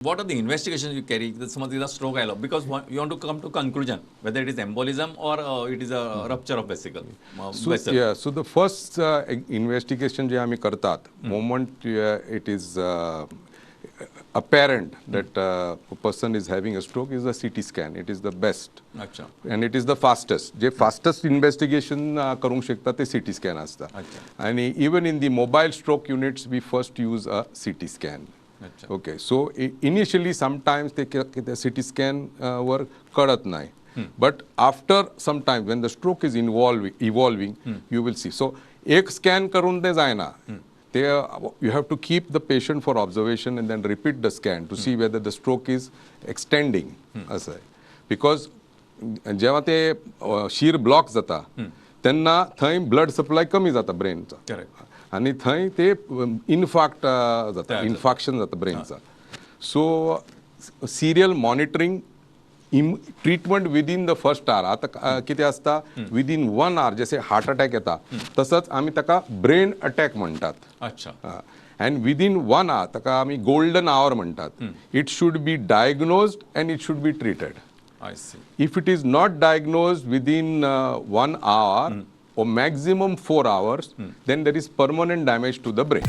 What are the investigations you carry? Somebody is a stroke I love because you want to come to conclusion whether it is embolism or it is a rupture of vesicle. Vessel. So the first investigation जे आम्ही करतात, moment it is apparent that a person is having a stroke is a CT scan. It is the best. अच्छा. And it is the fastest. जे fastest investigation करू शकतात ते CT scan असतात. अच्छा. आणि even in the mobile stroke units we first use a CT scan. अच्छा. Okay, so initially sometimes ते CT scan वर कळत नाही. But after some time when the stroke is evolving, you will see. So एक scan करून ते जायना. ते you have to keep the patient for observation and then repeat the scan to see whether the stroke is extending. असं आहे. Because जेव्हा ते शीर ब्लॉक जाता त्यांना थंय ब्लड सप्लाय कमी जाता ब्रेनचा. Correct. आणि थंय ते इन्फाक्ट जाता, इन्फाक्शन जाता ब्रेनचा. So serial monitoring treatment within the first hour. आता कितें आसता विदीन 1 hour जसे हार्ट अटॅक येता तसंच आमी ताका ब्रेन अटॅक म्हणटात. अच्छा. अँड विदीन 1 hour ताका आमी गोल्डन आवर म्हणटात. It should be diagnosed and it should be treated. I see. If it is not diagnosed within 1 hour or maximum 4 hours, then there is permanent damage to the brain.